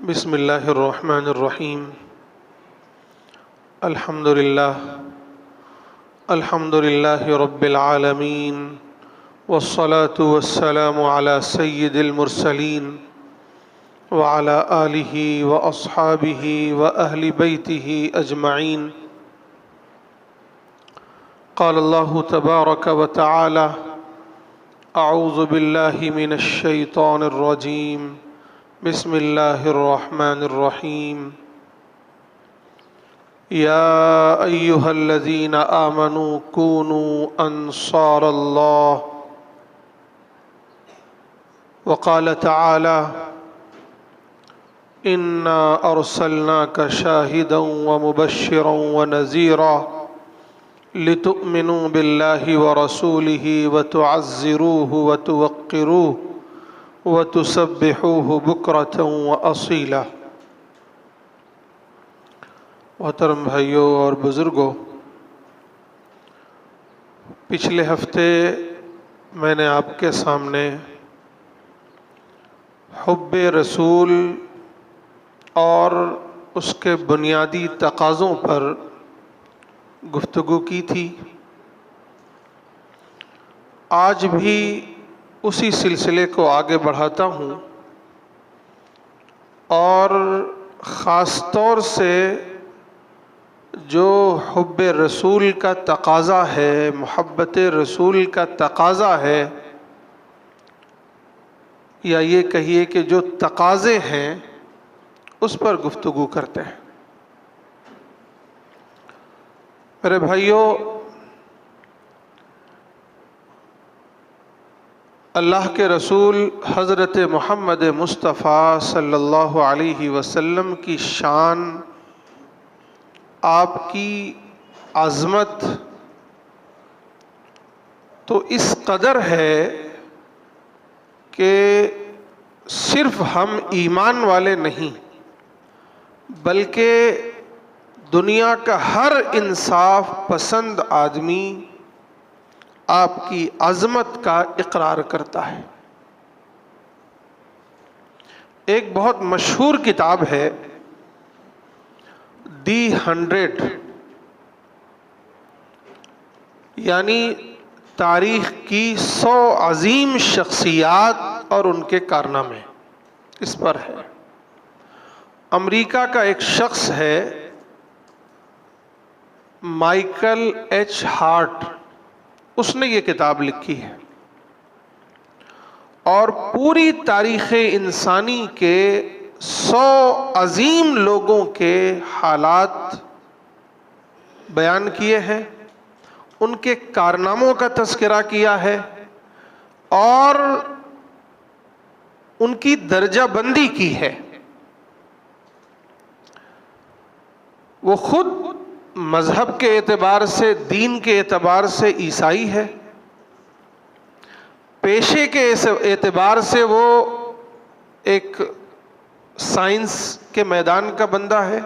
بسم اللہ الرحمن الرحیم الحمد للہ رب العالمین والصلاة والسلام علی سید المرسلین وعلی آلہ واصحابہ واہل بیتہ اجمعین۔ قال اللہ تبارک وتعالی اعوذ باللہ من الشیطان الرجیم بسم اللہ الرحمن الرحیم۔ یا ایہا الذین آمنوا کونوا انصار اللہ۔ وقال تعالی انا ارسلناک شاہدا ومبشرا ونذیرا لتؤمنوا باللہ ورسولہ وتعزروہ وتوقروہ وَتُسَبِّحُوهُ بُكْرَةً وَأَصِيلًا۔ محترم بھائیوں اور بزرگوں، پچھلے ہفتے میں نے آپ کے سامنے حب رسول اور اس کے بنیادی تقاضوں پر گفتگو کی تھی۔ آج بھی اسی سلسلے کو آگے بڑھاتا ہوں اور خاص طور سے جو حب رسول کا تقاضا ہے، محبت رسول کا تقاضا ہے، یا یہ کہیے کہ جو تقاضے ہیں اس پر گفتگو کرتے ہیں۔ میرے بھائیوں، اللہ کے رسول حضرت محمد مصطفیٰ صلی اللہ علیہ وسلم کی شان، آپ کی عظمت تو اس قدر ہے کہ صرف ہم ایمان والے نہیں بلکہ دنیا کا ہر انصاف پسند آدمی آپ کی عظمت کا اقرار کرتا ہے۔ ایک بہت مشہور کتاب ہے دی 100، یعنی تاریخ کی 100 عظیم شخصیات اور ان کے کارنامے، اس پر ہے۔ امریکہ کا ایک شخص ہے مائیکل ایچ ہارٹ، اس نے یہ کتاب لکھی ہے اور پوری تاریخ انسانی کے 100 عظیم لوگوں کے حالات بیان کیے ہیں، ان کے کارناموں کا تذکرہ کیا ہے اور ان کی درجہ بندی کی ہے۔ وہ خود مذہب کے اعتبار سے، دین کے اعتبار سے عیسائی ہے، پیشے کے اعتبار سے وہ ایک سائنس کے میدان کا بندہ ہے،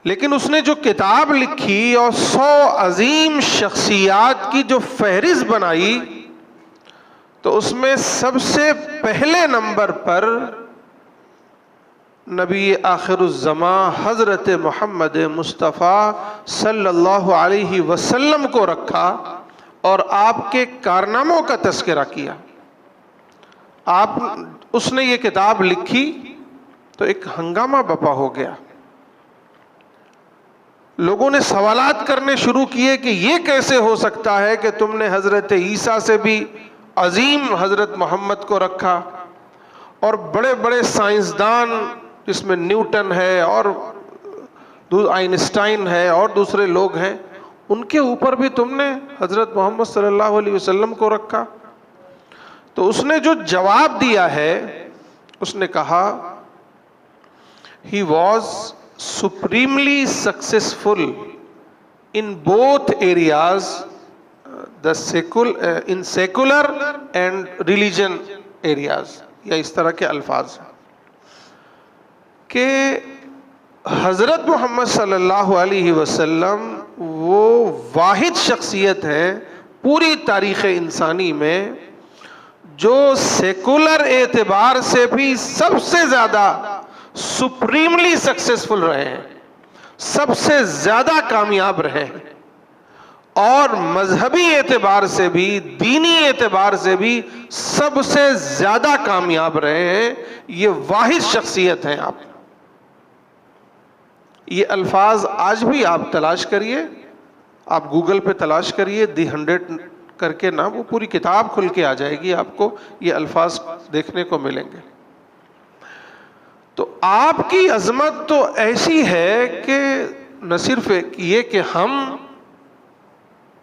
لیکن اس نے جو کتاب لکھی اور 100 عظیم شخصیات کی جو فہرست بنائی، تو اس میں سب سے پہلے نمبر پر نبی آخر الزمان حضرت محمد مصطفیٰ صلی اللہ علیہ وسلم کو رکھا اور آپ کے کارناموں کا تذکرہ کیا۔ اس نے یہ کتاب لکھی تو ایک ہنگامہ برپا ہو گیا، لوگوں نے سوالات کرنے شروع کیے کہ یہ کیسے ہو سکتا ہے کہ تم نے حضرت عیسیٰ سے بھی عظیم حضرت محمد کو رکھا، اور بڑے بڑے سائنسدان جس میں نیوٹن ہے اور آئنسٹائن ہے اور دوسرے لوگ ہیں، ان کے اوپر بھی تم نے حضرت محمد صلی اللہ علیہ وسلم کو رکھا۔ تو اس نے جو جواب دیا ہے، اس نے کہا he was supremely successful in both areas, in secular and religion areas، یا اس طرح کے الفاظ کہ حضرت محمد صلی اللہ علیہ وسلم وہ واحد شخصیت ہے پوری تاریخ انسانی میں جو سیکولر اعتبار سے بھی سب سے زیادہ سپریملی سکسیسفل رہے ہیں، سب سے زیادہ کامیاب رہے ہیں، اور مذہبی اعتبار سے بھی، دینی اعتبار سے بھی سب سے زیادہ کامیاب رہے ہیں، یہ واحد شخصیت ہیں آپ۔ یہ الفاظ آج بھی آپ تلاش کریے، آپ گوگل پہ تلاش کریے دی 100 کر کے نا، وہ پوری کتاب کھل کے آ جائے گی، آپ کو یہ الفاظ دیکھنے کو ملیں گے۔ تو آپ کی عظمت تو ایسی ہے کہ نہ صرف یہ کہ ہم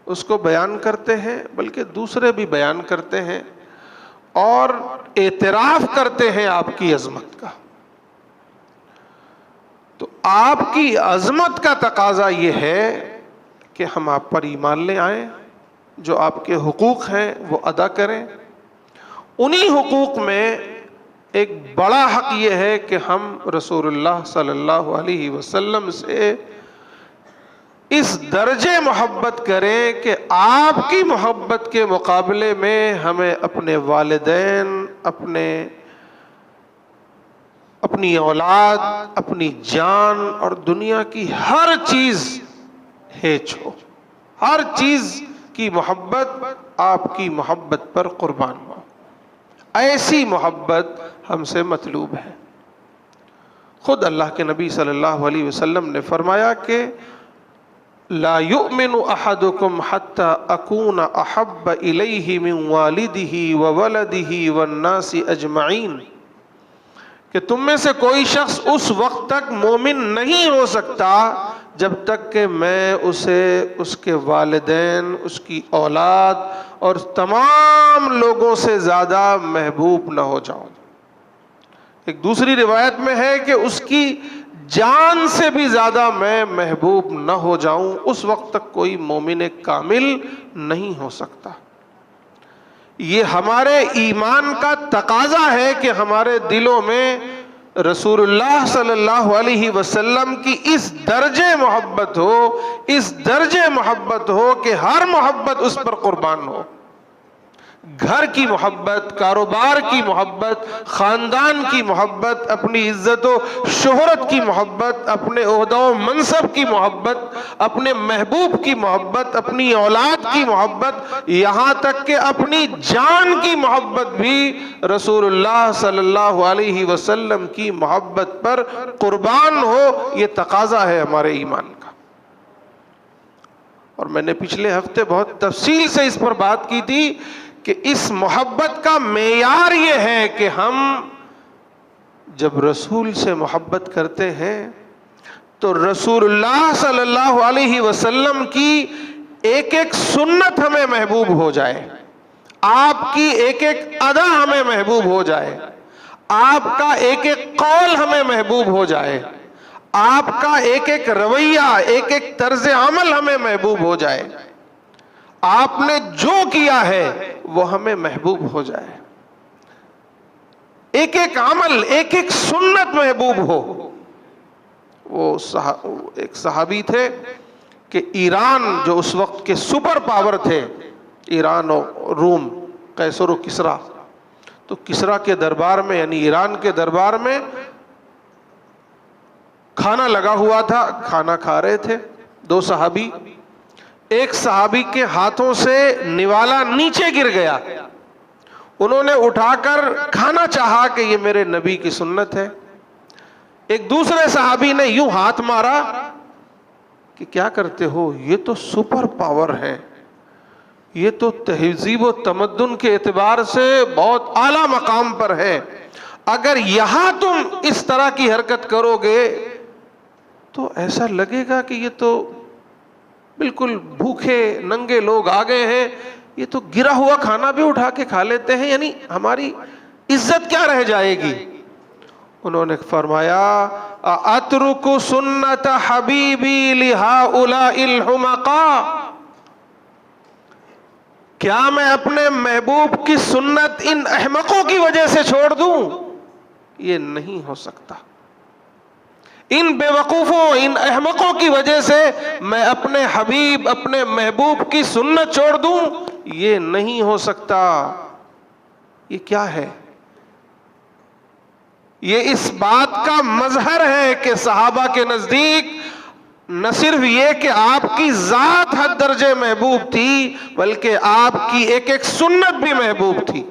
اس کو بیان کرتے ہیں، بلکہ دوسرے بھی بیان کرتے ہیں اور اعتراف کرتے ہیں آپ کی عظمت کا۔ تو آپ کی عظمت کا تقاضا یہ ہے کہ ہم آپ پر ایمان لے آئیں، جو آپ کے حقوق ہیں وہ ادا کریں۔ انہی حقوق میں ایک بڑا حق یہ ہے کہ ہم رسول اللہ صلی اللہ علیہ وسلم سے اس درجے محبت کریں کہ آپ کی محبت کے مقابلے میں ہمیں اپنے والدین، اپنی اولاد، اپنی جان اور دنیا کی ہر چیز ہیچ ہو، ہر چیز کی محبت آپ کی محبت پر قربان ہو۔ ایسی محبت ہم سے مطلوب ہے۔ خود اللہ کے نبی صلی اللہ علیہ وسلم نے فرمایا کہ لا یؤمن احدکم حتی اکون احب الیہ من والدہ وولدہ والناس اجمعین، کہ تم میں سے کوئی شخص اس وقت تک مومن نہیں ہو سکتا جب تک کہ میں اسے اس کے والدین، اس کی اولاد اور تمام لوگوں سے زیادہ محبوب نہ ہو جاؤں۔ ایک دوسری روایت میں ہے کہ اس کی جان سے بھی زیادہ میں محبوب نہ ہو جاؤں، اس وقت تک کوئی مومن کامل نہیں ہو سکتا۔ یہ ہمارے ایمان کا تقاضا ہے کہ ہمارے دلوں میں رسول اللہ صلی اللہ علیہ وسلم کی اس درجے محبت ہو، اس درجے محبت ہو کہ ہر محبت اس پر قربان ہو۔ گھر کی محبت، کاروبار کی محبت، خاندان کی محبت، اپنی عزت و شہرت کی محبت، اپنے عہدہ و منصب کی محبت، اپنے محبوب کی محبت، اپنی اولاد کی محبت، یہاں تک کہ اپنی جان کی محبت بھی رسول اللہ صلی اللہ علیہ وسلم کی محبت پر قربان ہو۔ یہ تقاضا ہے ہمارے ایمان کا۔ اور میں نے پچھلے ہفتے بہت تفصیل سے اس پر بات کی تھی کہ اس محبت کا معیار یہ ہے کہ ہم جب رسول سے محبت کرتے ہیں تو رسول اللہ صلی اللہ علیہ وسلم کی ایک ایک سنت ہمیں محبوب ہو جائے، آپ کی ایک ایک ادا ہمیں محبوب ہو جائے، آپ کا ایک ایک قول ہمیں محبوب ہو جائے، آپ کا ایک ایک رویہ، ایک ایک طرز عمل ہمیں محبوب ہو جائے، آپ نے جو کیا ہے وہ ہمیں محبوب ہو جائے، ایک ایک عمل، ایک ایک سنت محبوب ہو۔ وہ ایک صحابی تھے کہ ایران جو اس وقت کے سپر پاور تھے، ایران اور روم، قیصر و کسریٰ، تو کسریٰ کے دربار میں یعنی ایران کے دربار میں کھانا لگا ہوا تھا، کھانا کھا رہے تھے دو صحابی، ایک صحابی کے ہاتھوں سے نوالا نیچے گر گیا، انہوں نے اٹھا کر کھانا چاہا کہ یہ میرے نبی کی سنت ہے، ایک دوسرے صحابی نے یوں ہاتھ مارا کہ کیا کرتے ہو، یہ تو سپر پاور ہے، یہ تو تہذیب و تمدن کے اعتبار سے بہت اعلیٰ مقام پر ہے، اگر یہاں تم اس طرح کی حرکت کرو گے تو ایسا لگے گا کہ یہ تو بالکل بھوکے ننگے لوگ آ گئے ہیں، یہ تو گرا ہوا کھانا بھی اٹھا کے کھا لیتے ہیں، یعنی ہماری عزت کیا رہ جائے گی۔ انہوں نے فرمایا اترک سنت حبیبی لہؤلاء الحمقاء، کیا میں اپنے محبوب کی سنت ان احمقوں کی وجہ سے چھوڑ دوں؟ یہ نہیں ہو سکتا۔ ان بے وقوفوں، ان احمقوں کی وجہ سے میں اپنے حبیب، اپنے محبوب کی سنت چھوڑ دوں؟ یہ نہیں ہو سکتا۔ یہ کیا ہے؟ یہ اس بات کا مظہر ہے کہ صحابہ کے نزدیک نہ صرف یہ کہ آپ کی ذات حد درجے محبوب تھی، بلکہ آپ کی ایک ایک سنت بھی محبوب تھی۔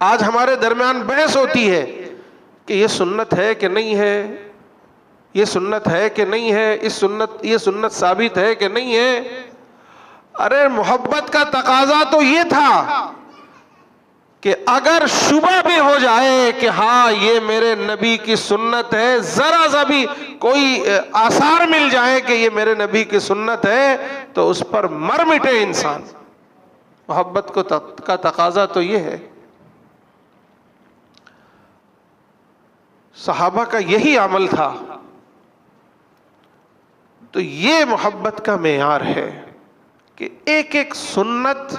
آج ہمارے درمیان بحث ہوتی ہے کہ یہ سنت ہے کہ نہیں ہے، یہ سنت ہے کہ نہیں ہے، یہ سنت ثابت ہے کہ نہیں ہے۔ ارے محبت کا تقاضا تو یہ تھا کہ اگر شبہ بھی ہو جائے کہ ہاں یہ میرے نبی کی سنت ہے، ذرا سا بھی کوئی آثار مل جائے کہ یہ میرے نبی کی سنت ہے، تو اس پر مر مٹے انسان۔ محبت کا تقاضا تو یہ ہے۔ صحابہ کا یہی عمل تھا، تو یہ محبت کا معیار ہے کہ ایک ایک سنت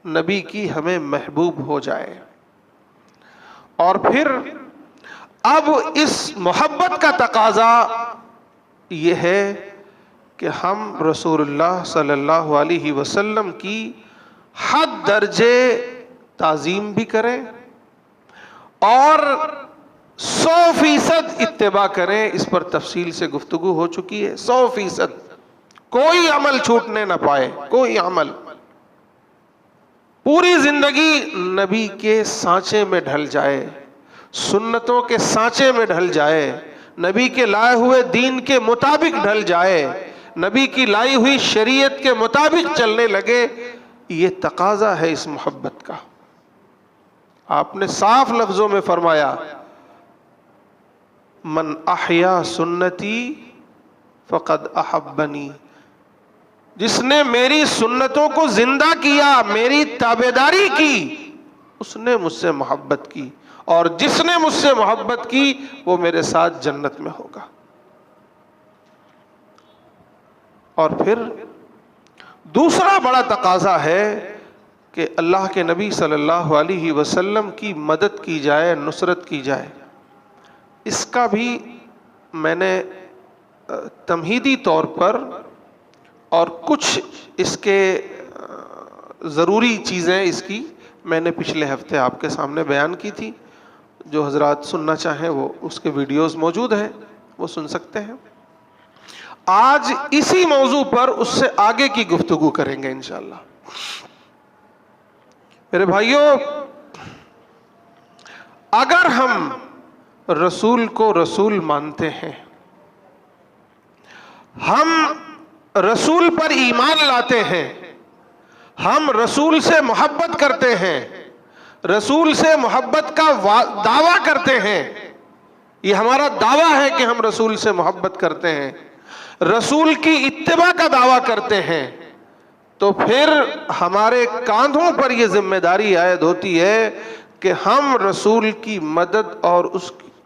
نبی کی ہمیں محبوب ہو جائے۔ اور پھر اب اس محبت کا تقاضا یہ ہے کہ ہم رسول اللہ صلی اللہ علیہ وسلم کی حد درجے تعظیم بھی کریں اور 100% اتباع کریں۔ اس پر تفصیل سے گفتگو ہو چکی ہے۔ 100% کوئی عمل چھوٹنے نہ پائے، کوئی عمل۔ پوری زندگی نبی کے سانچے میں ڈھل جائے، سنتوں کے سانچے میں ڈھل جائے، نبی کے لائے ہوئے دین کے مطابق ڈھل جائے، نبی کی لائی ہوئی شریعت کے مطابق چلنے لگے۔ یہ تقاضا ہے اس محبت کا۔ آپ نے صاف لفظوں میں فرمایا، من احیا سنتی فقد احبنی، جس نے میری سنتوں کو زندہ کیا، میری تابعداری کی، اس نے مجھ سے محبت کی، اور جس نے مجھ سے محبت کی وہ میرے ساتھ جنت میں ہوگا۔ اور پھر دوسرا بڑا تقاضا ہے کہ اللہ کے نبی صلی اللہ علیہ وسلم کی مدد کی جائے، نصرت کی جائے۔ اس کا بھی میں نے تمہیدی طور پر اور کچھ اس کے ضروری چیزیں اس کی میں نے پچھلے ہفتے آپ کے سامنے بیان کی تھی۔ جو حضرات سننا چاہیں وہ اس کے ویڈیوز موجود ہیں، وہ سن سکتے ہیں۔ آج اسی موضوع پر اس سے آگے کی گفتگو کریں گے انشاءاللہ۔ میرے بھائیوں، اگر ہم رسول کو رسول مانتے ہیں، ہم رسول پر ایمان لاتے ہیں، ہم رسول سے محبت کرتے ہیں، رسول سے محبت کا دعویٰ کرتے ہیں، یہ ہمارا دعویٰ ہے کہ ہم رسول سے محبت کرتے ہیں، رسول کی اتباع کا دعویٰ کرتے ہیں، تو پھر ہمارے کاندھوں پر یہ ذمہ داری عائد ہوتی ہے کہ ہم رسول کی مدد اور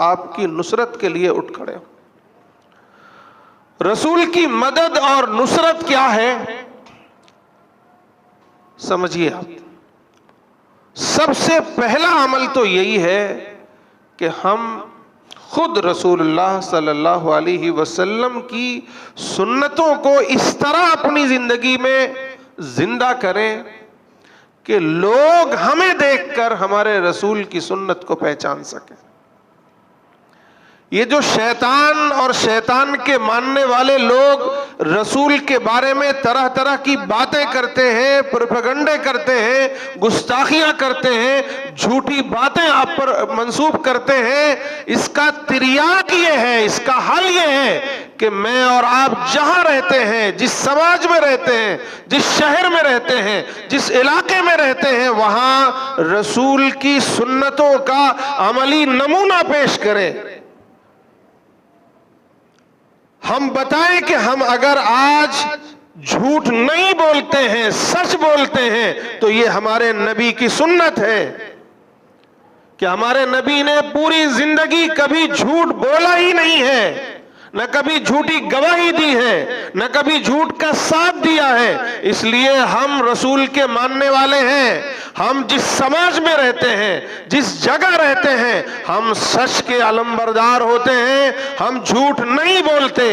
آپ کی نصرت کے لیے اٹھ کھڑے ہوں۔ رسول کی مدد اور نصرت کیا ہے؟ سمجھیے آپ، سب سے پہلا عمل تو یہی ہے کہ ہم خود رسول اللہ صلی اللہ علیہ وسلم کی سنتوں کو اس طرح اپنی زندگی میں زندہ کریں کہ لوگ ہمیں دیکھ کر ہمارے رسول کی سنت کو پہچان سکیں۔ یہ جو شیطان اور شیطان کے ماننے والے لوگ رسول کے بارے میں طرح طرح کی باتیں کرتے ہیں، پروپیگنڈے کرتے ہیں، گستاخیاں کرتے ہیں، جھوٹی باتیں آپ پر منسوب کرتے ہیں، اس کا تریاق یہ ہے، اس کا حل یہ ہے کہ میں اور آپ جہاں رہتے ہیں، جس سماج میں رہتے ہیں، جس شہر میں رہتے ہیں، جس علاقے میں رہتے ہیں، وہاں رسول کی سنتوں کا عملی نمونہ پیش کریں۔ ہم بتائیں کہ ہم اگر آج جھوٹ نہیں بولتے ہیں، سچ بولتے ہیں، تو یہ ہمارے نبی کی سنت ہے کہ ہمارے نبی نے پوری زندگی کبھی جھوٹ بولا ہی نہیں ہے، نہ کبھی جھوٹی گواہی دی ہے، نہ کبھی جھوٹ کا ساتھ دیا ہے۔ اس لیے ہم رسول کے ماننے والے ہیں۔ ہم جس سماج میں رہتے ہیں، جس جگہ رہتے ہیں، ہم سچ کے علمبردار ہوتے ہیں۔ ہم جھوٹ نہیں بولتے،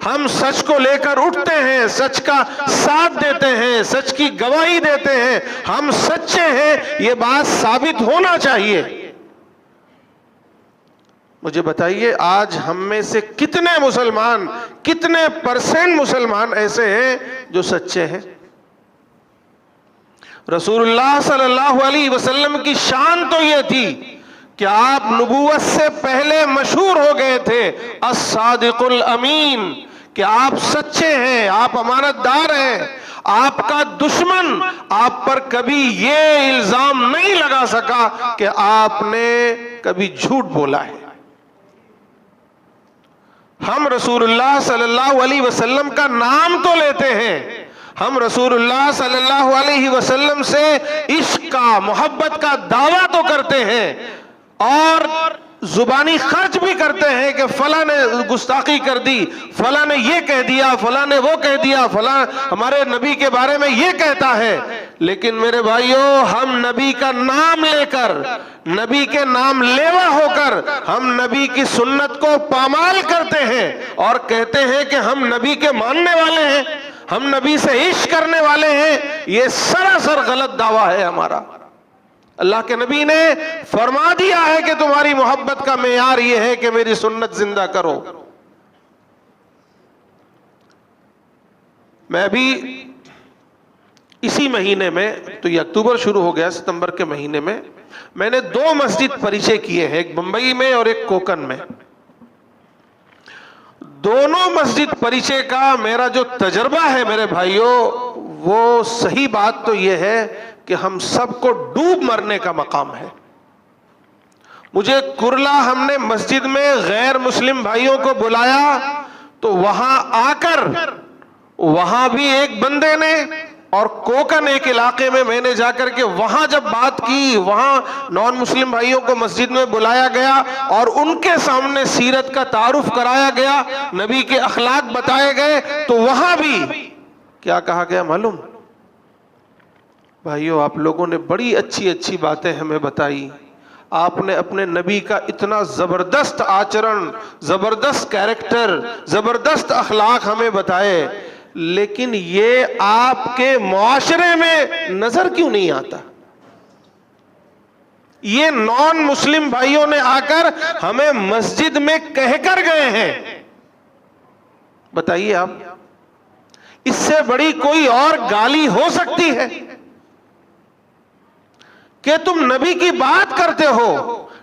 ہم سچ کو لے کر اٹھتے ہیں، سچ کا ساتھ دیتے ہیں، سچ کی گواہی دیتے ہیں۔ ہم سچے ہیں، یہ بات ثابت ہونا چاہیے۔ مجھے بتائیے آج ہم میں سے کتنے مسلمان، کتنے پرسنٹ مسلمان ایسے ہیں جو سچے ہیں؟ رسول اللہ صلی اللہ علیہ وسلم کی شان تو یہ تھی کہ آپ نبوت سے پہلے مشہور ہو گئے تھے الصادق الامین، کہ آپ سچے ہیں، آپ امانت دار ہیں۔ آپ کا دشمن آپ پر کبھی یہ الزام نہیں لگا سکا کہ آپ نے کبھی جھوٹ بولا ہے۔ ہم رسول اللہ صلی اللہ علیہ وسلم کا نام تو لیتے ہیں، ہم رسول اللہ صلی اللہ علیہ وسلم سے عشق کا، محبت کا دعویٰ تو کرتے ہیں، اور زبانی خرچ بھی کرتے ہیں کہ فلاں نے گستاخی کر دی، فلاں نے یہ کہہ دیا، فلاں نے وہ کہہ دیا، فلاں ہمارے نبی کے بارے میں یہ کہتا ہے۔ لیکن میرے بھائیوں، ہم نبی کا نام لے کر، نبی کے نام لیوا ہو کر ہم نبی کی سنت کو پامال کرتے ہیں اور کہتے ہیں کہ ہم نبی کے ماننے والے ہیں، ہم نبی سے عشق کرنے والے ہیں۔ یہ سراسر غلط دعویٰ ہے ہمارا۔ اللہ کے نبی نے فرما دیا ہے کہ تمہاری محبت کا معیار یہ ہے کہ میری سنت زندہ کرو۔ میں بھی اسی مہینے میں، تو یہ اکتوبر شروع ہو گیا، ستمبر کے مہینے میں نے 2 مسجد پریچے کیے ہیں، ایک بمبئی میں اور ایک کوکن میں۔ دونوں مسجد پریچے کا میرا جو تجربہ ہے میرے بھائیوں، وہ صحیح بات تو یہ ہے کہ ہم سب کو ڈوب مرنے کا مقام ہے۔ مجھے کرلا ہم نے مسجد میں غیر مسلم بھائیوں کو بلایا تو وہاں آ کر وہاں بھی ایک بندے نے، اور کوکن ایک علاقے میں نے جا کر کے وہاں جب بات کی، وہاں نان مسلم بھائیوں کو مسجد میں بلایا گیا اور ان کے سامنے سیرت کا تعارف کرایا گیا، نبی کے اخلاق بتائے گئے، تو وہاں بھی کیا کہا گیا معلوم؟ بھائیو، آپ لوگوں نے بڑی اچھی اچھی باتیں ہمیں بتائی، آپ نے اپنے نبی کا اتنا زبردست آچرن، زبردست کیریکٹر، زبردست اخلاق ہمیں بتائے، لیکن یہ آپ کے معاشرے میں نظر کیوں نہیں آتا؟ یہ نان مسلم بھائیوں نے آ کر ہمیں مسجد میں کہہ کر گئے ہیں۔ بتائیے آپ، اس سے بڑی کوئی اور گالی ہو سکتی ہے کہ تم نبی کی بات کرتے ہو،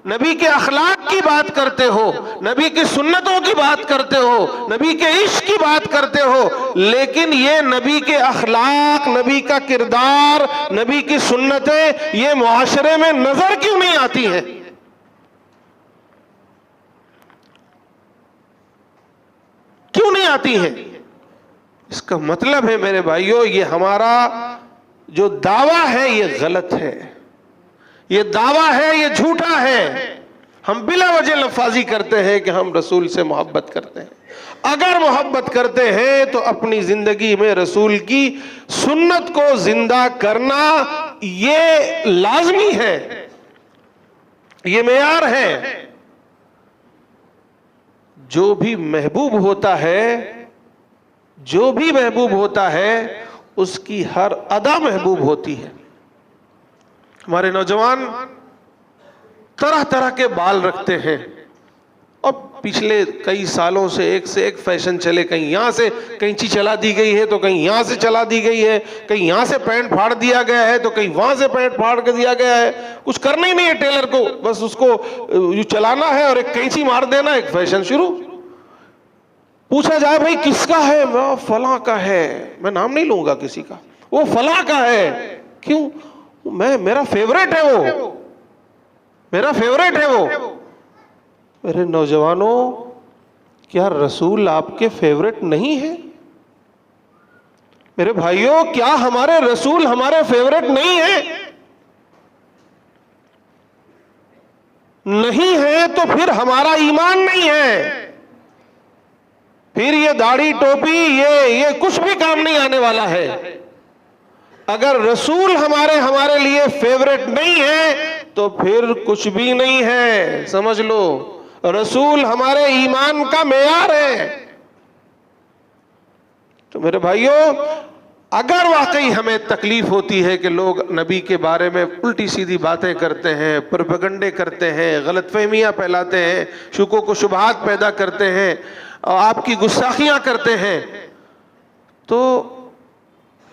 نبی کے اخلاق کی بات کرتے ہو، نبی کی سنتوں کی بات کرتے ہو، نبی کے عشق کی بات کرتے ہو، لیکن یہ نبی کے اخلاق، نبی کا کردار، نبی کی سنتیں یہ معاشرے میں نظر کیوں نہیں آتی ہیں؟ کیوں نہیں آتی ہیں؟ اس کا مطلب ہے میرے بھائیوں، یہ ہمارا جو دعویٰ ہے یہ غلط ہے، یہ دعویٰ ہے یہ جھوٹا ہے۔ ہم بلا وجہ لفاظی کرتے ہیں کہ ہم رسول سے محبت کرتے ہیں۔ اگر محبت کرتے ہیں تو اپنی زندگی میں رسول کی سنت کو زندہ کرنا یہ لازمی ہے، یہ معیار ہے۔ جو بھی محبوب ہوتا ہے، جو بھی محبوب ہوتا ہے، اس کی ہر ادا محبوب ہوتی ہے۔ ہمارے نوجوان طرح طرح کے بال رکھتے ہیں، اور پچھلے کئی سالوں سے ایک فیشن چلے، کہیں یہاں سے کینچی چلا دی گئی ہے تو کہیں یہاں سے چلا دی گئی ہے، کہیں یہاں سے پینٹ پھاڑ دیا گیا ہے تو کہیں وہاں سے پینٹ پھاڑ کے دیا گیا ہے۔ کچھ کرنا ہی نہیں ہے ٹیلر کو، بس اس کو چلانا ہے اور ایک کینچی مار دینا، ایک فیشن شروع۔ پوچھا جائے بھائی کس کا ہے؟ وہ فلاں کا ہے، میں نام نہیں لوں گا کسی کا، وہ فلاں کا ہے۔ کیوں؟ میرا فیوریٹ ہے، وہ میرا فیوریٹ ہے وہ۔ میرے نوجوانوں، کیا رسول آپ کے فیوریٹ نہیں ہے؟ میرے بھائیوں، کیا ہمارے رسول ہمارے فیوریٹ نہیں ہے؟ نہیں ہے تو پھر ہمارا ایمان نہیں ہے۔ پھر یہ داڑھی ٹوپی یہ کچھ بھی کام نہیں آنے والا ہے. اگر رسول ہمارے لیے فیوریٹ نہیں ہے تو پھر کچھ بھی نہیں ہے. سمجھ لو رسول ہمارے ایمان کا معیار ہے. تو میرے بھائیوں اگر واقعی ہمیں تکلیف ہوتی ہے کہ لوگ نبی کے بارے میں الٹی سیدھی باتیں کرتے ہیں، پروپیگنڈے کرتے ہیں، غلط فہمیاں پھیلاتے ہیں، شکوک و شبہات پیدا کرتے ہیں، آپ کی گستاخیاں کرتے ہیں، تو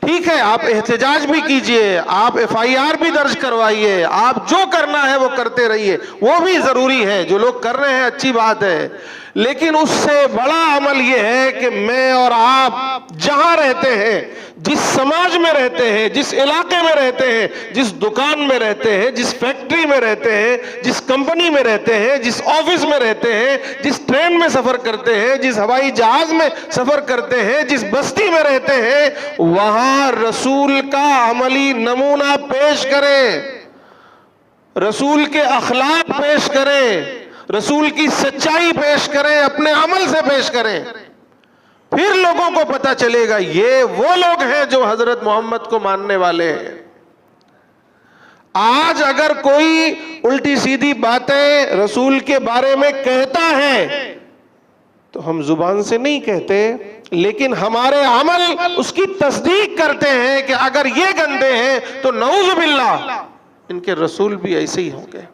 ٹھیک ہے آپ احتجاج بھی کیجئے، آپ FIR بھی درج کروائیے، آپ جو کرنا ہے وہ کرتے رہیے، وہ بھی ضروری ہے. جو لوگ کر رہے ہیں اچھی بات ہے، لیکن اس سے بڑا عمل یہ ہے کہ میں اور آپ جہاں رہتے ہیں، جس سماج میں رہتے ہیں، جس علاقے میں رہتے ہیں، جس دکان میں رہتے ہیں، جس فیکٹری میں رہتے ہیں، جس کمپنی میں رہتے ہیں، جس آفس میں رہتے ہیں، جس ٹرین میں سفر کرتے ہیں، جس ہوائی جہاز میں سفر کرتے ہیں، جس بستی میں رہتے ہیں، وہاں رسول کا عملی نمونہ پیش کریں، رسول کے اخلاق پیش کریں، رسول کی سچائی پیش کریں، اپنے عمل سے پیش کریں. پھر لوگوں کو پتا چلے گا یہ وہ لوگ ہیں جو حضرت محمد کو ماننے والے ہیں. آج اگر کوئی الٹی سیدھی باتیں رسول کے بارے میں کہتا ہے تو ہم زبان سے نہیں کہتے، لیکن ہمارے عمل اس کی تصدیق کرتے ہیں کہ اگر یہ گندے ہیں تو نعوذ باللہ ان کے رسول بھی ایسے ہی ہوں گے.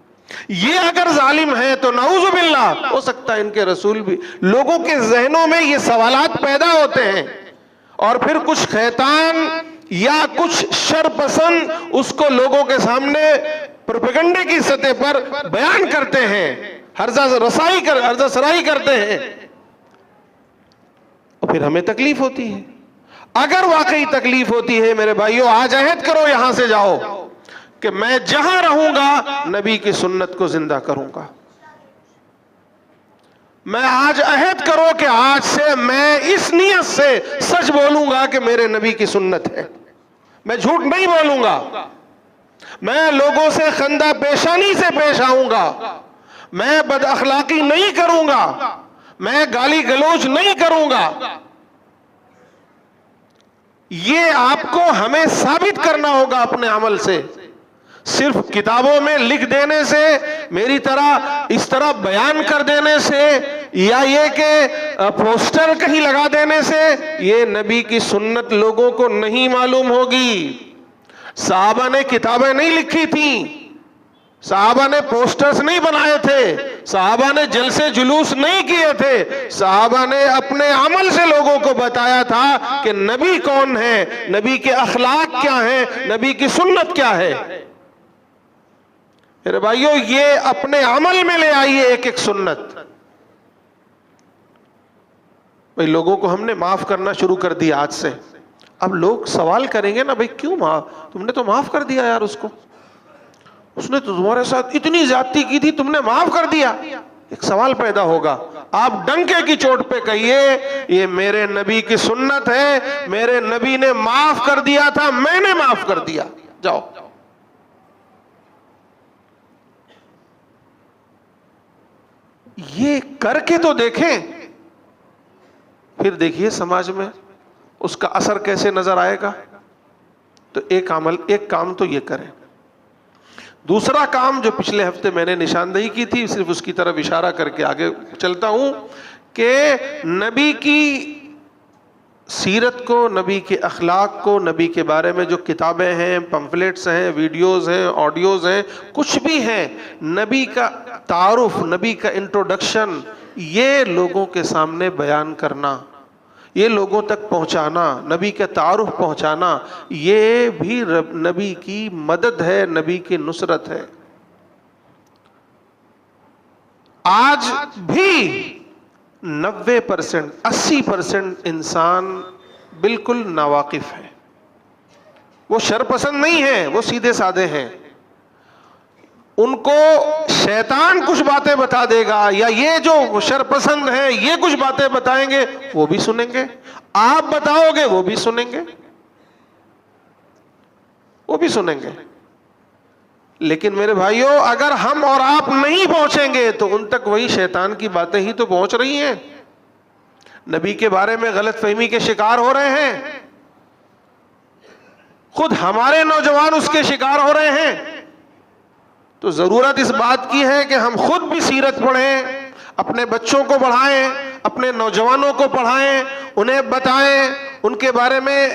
یہ اگر ظالم ہیں تو نعوذ باللہ ہو سکتا ہے ان کے رسول بھی. لوگوں کے ذہنوں میں یہ سوالات پیدا ہوتے ہیں اور پھر کچھ خیطان یا کچھ شر پسند اس کو لوگوں کے سامنے پروپیگنڈے کی سطح پر بیان کرتے ہیں، ہرزہ سرائی کرتے ہیں، اور پھر ہمیں تکلیف ہوتی ہے. اگر واقعی تکلیف ہوتی ہے میرے بھائیوں، آج عہد کرو یہاں سے جاؤ کہ میں جہاں رہوں گا نبی کی سنت کو زندہ کروں گا. میں آج عہد کرو کہ آج سے میں اس نیت سے سچ بولوں گا کہ میرے نبی کی سنت ہے، میں جھوٹ نہیں بولوں گا، میں لوگوں سے خندہ پیشانی سے پیش آؤں گا، میں بد اخلاقی نہیں کروں گا، میں گالی گلوچ نہیں کروں گا. یہ آپ کو ہمیں ثابت کرنا ہوگا اپنے عمل سے. صرف کتابوں میں لکھ دینے سے، میری طرح اس طرح بیان کر دینے سے، یا یہ کہ پوسٹر کہیں لگا دینے سے یہ نبی کی سنت لوگوں کو نہیں معلوم ہوگی. صحابہ نے کتابیں نہیں لکھی تھیں، صحابہ نے پوسٹرز نہیں بنائے تھے، صحابہ نے جلسے جلوس نہیں کیے تھے، صحابہ نے اپنے عمل سے لوگوں کو بتایا تھا کہ نبی کون ہے، نبی کے اخلاق کیا ہیں، نبی کی سنت کیا ہے. میرے بھائیوں یہ اپنے عمل میں لے آئیے ایک ایک سنت. بھئی لوگوں کو ہم نے معاف کرنا شروع کر دیا آج سے. اب لوگ سوال کریں گے نا، بھئی کیوں معاف، تم نے تو معاف کر دیا یار اس نے تو تمہارے ساتھ اتنی زیادتی کی تھی، تم نے معاف کر دیا. ایک سوال پیدا ہوگا. آپ ڈنکے کی چوٹ پہ کہیے یہ میرے نبی کی سنت ہے، میرے نبی نے معاف کر دیا تھا، میں نے معاف کر دیا. جاؤ. یہ کر کے تو دیکھیں، پھر دیکھیے سماج میں اس کا اثر کیسے نظر آئے گا. تو ایک کام تو یہ کریں. دوسرا کام جو پچھلے ہفتے میں نے نشاندہی کی تھی، صرف اس کی طرف اشارہ کر کے آگے چلتا ہوں، کہ نبی کی سیرت کو، نبی کے اخلاق کو، نبی کے بارے میں جو کتابیں ہیں، پمفلیٹس ہیں، ویڈیوز ہیں، آڈیوز ہیں، کچھ بھی ہیں، نبی کا تعارف، نبی کا انٹروڈکشن، یہ لوگوں کے سامنے بیان کرنا، یہ لوگوں تک پہنچانا، نبی کا تعارف پہنچانا، یہ بھی نبی کی مدد ہے، نبی کی نصرت ہے. آج بھی 90%، 80% انسان بالکل ناواقف ہے. وہ شر پسند نہیں ہیں، وہ سیدھے سادے ہیں. ان کو شیطان کچھ باتیں بتا دے گا، یا یہ جو شر پسند ہیں یہ کچھ باتیں بتائیں گے، وہ بھی سنیں گے. آپ بتاؤ گے وہ بھی سنیں گے، وہ بھی سنیں گے. لیکن میرے بھائیوں اگر ہم اور آپ نہیں پہنچیں گے تو ان تک وہی شیطان کی باتیں ہی تو پہنچ رہی ہیں. نبی کے بارے میں غلط فہمی کے شکار ہو رہے ہیں، خود ہمارے نوجوان اس کے شکار ہو رہے ہیں. تو ضرورت اس بات کی ہے کہ ہم خود بھی سیرت پڑھیں، اپنے بچوں کو پڑھائیں، اپنے نوجوانوں کو پڑھائیں، انہیں بتائیں، ان کے بارے میں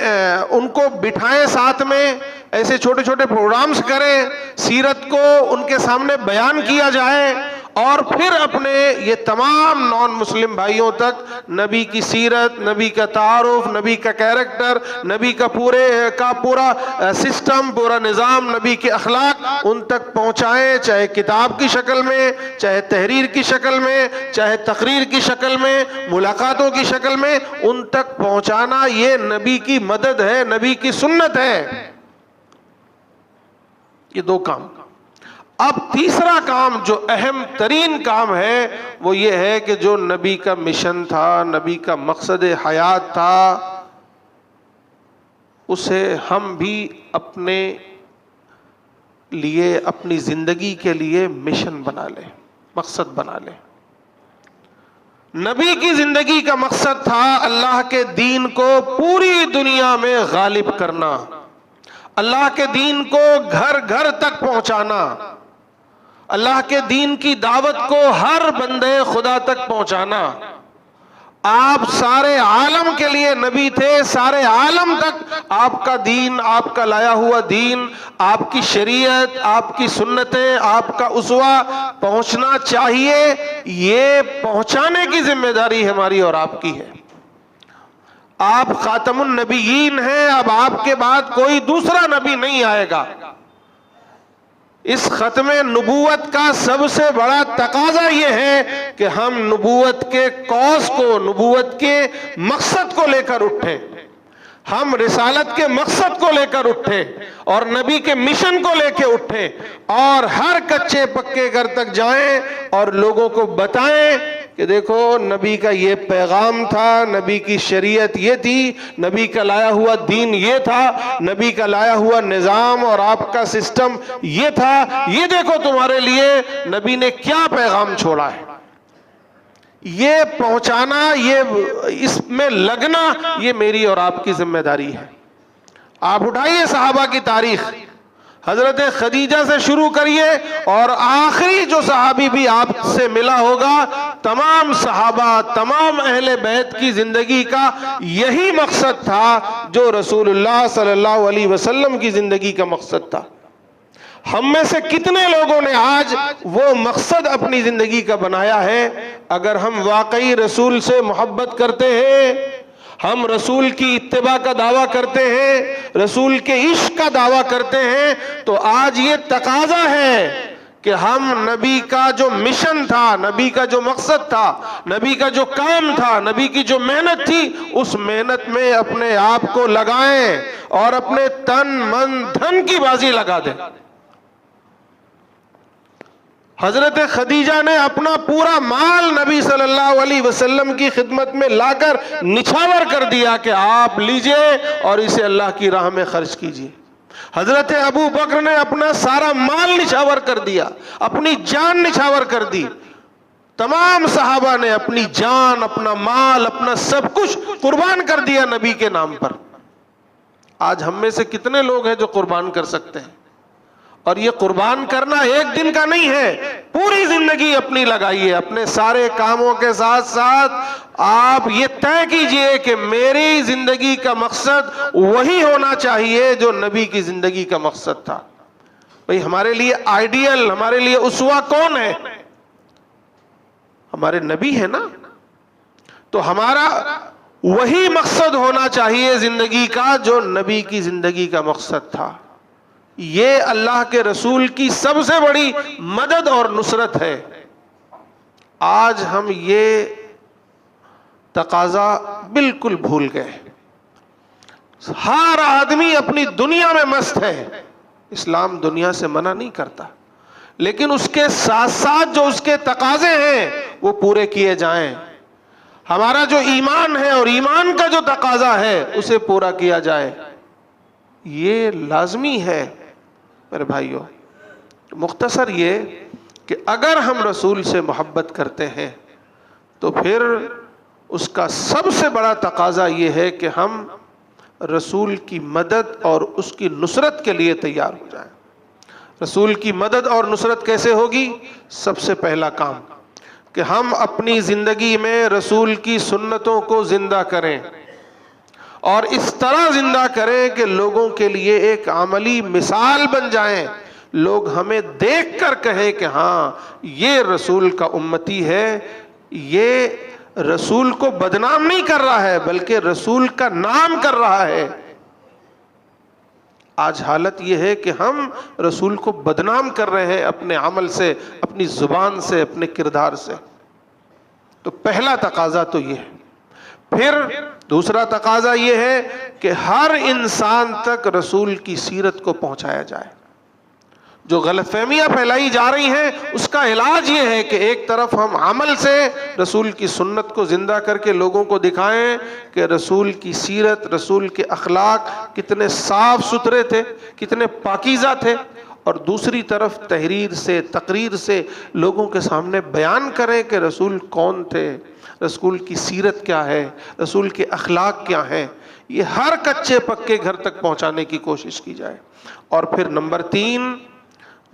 ان کو بٹھائیں ساتھ میں، ایسے چھوٹے چھوٹے پروگرامز کریں، سیرت کو ان کے سامنے بیان کیا جائے، اور پھر اپنے یہ تمام نان مسلم بھائیوں تک نبی کی سیرت، نبی کا تعارف، نبی کا کیریکٹر، نبی کا پورا سسٹم، پورا نظام، نبی کے اخلاق ان تک پہنچائیں، چاہے کتاب کی شکل میں، چاہے تحریر کی شکل میں، چاہے تقریر کی شکل میں، ملاقاتوں کی شکل میں. ان تک پہنچانا یہ نبی کی مدد ہے، نبی کی سنت ہے. یہ دو کام. اب تیسرا کام جو اہم ترین کام ہے وہ یہ ہے کہ جو نبی کا مشن تھا، نبی کا مقصد حیات تھا، اسے ہم بھی اپنے لیے، اپنی زندگی کے لیے مشن بنا لیں، مقصد بنا لیں. نبی کی زندگی کا مقصد تھا اللہ کے دین کو پوری دنیا میں غالب کرنا، اللہ کے دین کو گھر گھر تک پہنچانا، اللہ کے دین کی دعوت کو ہر بندے خدا تک پہنچانا. آپ سارے عالم کے لیے نبی تھے، سارے عالم تک آپ کا دین، آپ کا لایا ہوا دین، آپ کی شریعت، آپ کی سنتیں، آپ کا اسوہ پہنچنا چاہیے. یہ پہنچانے کی ذمہ داری ہماری اور آپ کی ہے. آپ خاتم النبیین ہیں، اب آپ کے بعد کوئی دوسرا نبی نہیں آئے گا. اس ختم نبوت کا سب سے بڑا تقاضا یہ ہے کہ ہم نبوت کے کوس کو، نبوت کے مقصد کو لے کر اٹھیں، ہم رسالت کے مقصد کو لے کر اٹھیں اور نبی کے مشن کو لے کے اٹھیں، اور ہر کچے پکے گھر تک جائیں اور لوگوں کو بتائیں کہ دیکھو نبی کا یہ پیغام تھا، نبی کی شریعت یہ تھی، نبی کا لایا ہوا دین یہ تھا، نبی کا لایا ہوا نظام اور آپ کا سسٹم یہ تھا، یہ دیکھو تمہارے لیے نبی نے کیا پیغام چھوڑا ہے. یہ پہنچانا، یہ اس میں لگنا، یہ میری اور آپ کی ذمہ داری ہے. آپ اٹھائیے صحابہ کی تاریخ، حضرت خدیجہ سے شروع کریے اور آخری جو صحابی بھی آپ سے ملا ہوگا، تمام صحابہ، تمام اہل بیت کی زندگی کا یہی مقصد تھا جو رسول اللہ صلی اللہ علیہ وسلم کی زندگی کا مقصد تھا. ہم میں سے کتنے لوگوں نے آج وہ مقصد اپنی زندگی کا بنایا ہے؟ اگر ہم واقعی رسول سے محبت کرتے ہیں، ہم رسول کی اتباع کا دعویٰ کرتے ہیں، رسول کے عشق کا دعویٰ کرتے ہیں، تو آج یہ تقاضا ہے کہ ہم نبی کا جو مشن تھا، نبی کا جو مقصد تھا، نبی کا جو کام تھا، نبی کی جو محنت تھی، اس محنت میں اپنے آپ کو لگائیں اور اپنے تن من دھن کی بازی لگا دیں. حضرت خدیجہ نے اپنا پورا مال نبی صلی اللہ علیہ وسلم کی خدمت میں لا کر نچھاور کر دیا کہ آپ لیجئے اور اسے اللہ کی راہ میں خرچ کیجئے. حضرت ابو بکر نے اپنا سارا مال نچھاور کر دیا، اپنی جان نچھاور کر دی. تمام صحابہ نے اپنی جان، اپنا مال، اپنا سب کچھ قربان کر دیا نبی کے نام پر. آج ہم میں سے کتنے لوگ ہیں جو قربان کر سکتے ہیں؟ اور یہ قربان کرنا ایک دن کا نہیں ہے، پوری زندگی اپنی لگائیے. اپنے سارے کاموں کے ساتھ ساتھ آپ یہ طے کیجئے کہ میری زندگی کا مقصد وہی ہونا چاہیے جو نبی کی زندگی کا مقصد تھا. بھئی ہمارے لیے آئیڈیل، ہمارے لیے اسوہ کون ہے؟ ہمارے نبی ہے نا. تو ہمارا وہی مقصد ہونا چاہیے زندگی کا جو نبی کی زندگی کا مقصد تھا. یہ اللہ کے رسول کی سب سے بڑی مدد اور نصرت ہے. آج ہم یہ تقاضا بالکل بھول گئے. ہر آدمی اپنی دنیا میں مست ہے. اسلام دنیا سے منع نہیں کرتا، لیکن اس کے ساتھ ساتھ جو اس کے تقاضے ہیں وہ پورے کیے جائیں. ہمارا جو ایمان ہے اور ایمان کا جو تقاضا ہے اسے پورا کیا جائے. یہ لازمی ہے میرے بھائیوں. مختصر یہ کہ اگر ہم رسول سے محبت کرتے ہیں تو پھر اس کا سب سے بڑا تقاضا یہ ہے کہ ہم رسول کی مدد اور اس کی نصرت کے لیے تیار ہو جائیں۔ رسول کی مدد اور نصرت کیسے ہوگی؟ سب سے پہلا کام کہ ہم اپنی زندگی میں رسول کی سنتوں کو زندہ کریں، اور اس طرح زندہ کریں کہ لوگوں کے لیے ایک عملی مثال بن جائیں، لوگ ہمیں دیکھ کر کہیں کہ ہاں یہ رسول کا امتی ہے، یہ رسول کو بدنام نہیں کر رہا ہے بلکہ رسول کا نام کر رہا ہے۔ آج حالت یہ ہے کہ ہم رسول کو بدنام کر رہے ہیں اپنے عمل سے، اپنی زبان سے، اپنے کردار سے۔ تو پہلا تقاضا تو یہ ہے۔ پھر دوسرا تقاضا یہ ہے کہ ہر انسان تک رسول کی سیرت کو پہنچایا جائے۔ جو غلط فہمیاں پھیلائی جا رہی ہیں اس کا علاج یہ ہے کہ ایک طرف ہم عمل سے رسول کی سنت کو زندہ کر کے لوگوں کو دکھائیں کہ رسول کی سیرت، رسول کے اخلاق کتنے صاف ستھرے تھے، کتنے پاکیزہ تھے، اور دوسری طرف تحریر سے، تقریر سے لوگوں کے سامنے بیان کریں کہ رسول کون تھے، رسول کی سیرت کیا ہے، رسول کے اخلاق کیا ہیں۔ یہ ہر کچے پکے گھر تک پہنچانے کی کوشش کی جائے۔ اور پھر نمبر 3،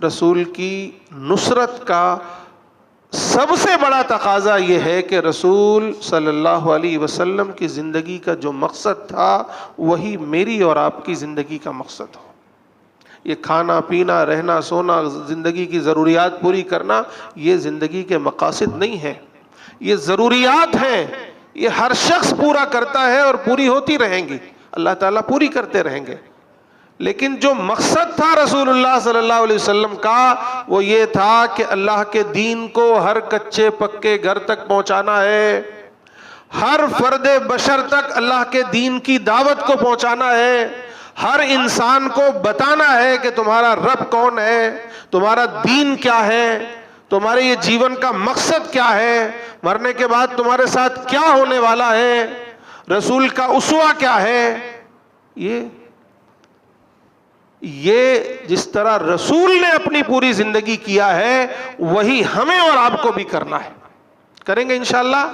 رسول کی نصرت کا سب سے بڑا تقاضا یہ ہے کہ رسول صلی اللہ علیہ وسلم کی زندگی کا جو مقصد تھا وہی میری اور آپ کی زندگی کا مقصد ہو۔ یہ کھانا پینا، رہنا سونا، زندگی کی ضروریات پوری کرنا، یہ زندگی کے مقاصد نہیں ہیں، یہ ضروریات ہیں، یہ ہر شخص پورا کرتا ہے اور پوری ہوتی رہیں گی، اللہ تعالیٰ پوری کرتے رہیں گے۔ لیکن جو مقصد تھا رسول اللہ صلی اللہ علیہ وسلم کا وہ یہ تھا کہ اللہ کے دین کو ہر کچے پکے گھر تک پہنچانا ہے، ہر فرد بشر تک اللہ کے دین کی دعوت کو پہنچانا ہے، ہر انسان کو بتانا ہے کہ تمہارا رب کون ہے، تمہارا دین کیا ہے، تمہارے یہ جیون کا مقصد کیا ہے، مرنے کے بعد تمہارے ساتھ کیا ہونے والا ہے، رسول کا اسوہ کیا ہے۔ یہ جس طرح رسول نے اپنی پوری زندگی کیا ہے وہی ہمیں اور آپ کو بھی کرنا ہے۔ کریں گے انشاءاللہ؟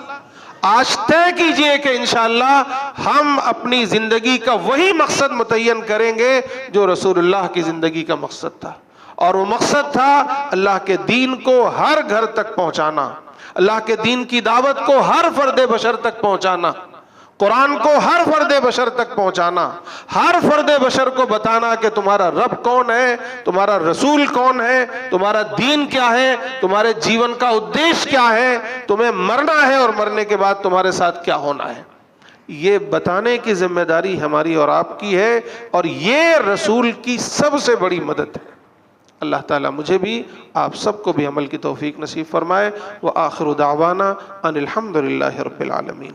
آج طے کیجئے کہ انشاءاللہ ہم اپنی زندگی کا وہی مقصد متعین کریں گے جو رسول اللہ کی زندگی کا مقصد تھا، اور وہ مقصد تھا اللہ کے دین کو ہر گھر تک پہنچانا، اللہ کے دین کی دعوت کو ہر فرد بشر تک پہنچانا، قرآن کو ہر فرد بشر تک پہنچانا، ہر فرد بشر کو بتانا کہ تمہارا رب کون ہے، تمہارا رسول کون ہے، تمہارا دین کیا ہے، تمہارے جیون کا ادیش کیا ہے، تمہیں مرنا ہے اور مرنے کے بعد تمہارے ساتھ کیا ہونا ہے۔ یہ بتانے کی ذمہ داری ہماری اور آپ کی ہے، اور یہ رسول کی سب سے بڑی مدد ہے۔ اللہ تعالیٰ مجھے بھی آپ سب کو بھی عمل کی توفیق نصیب فرمائے۔ وآخر دعوانا ان الحمد للہ رب العالمین۔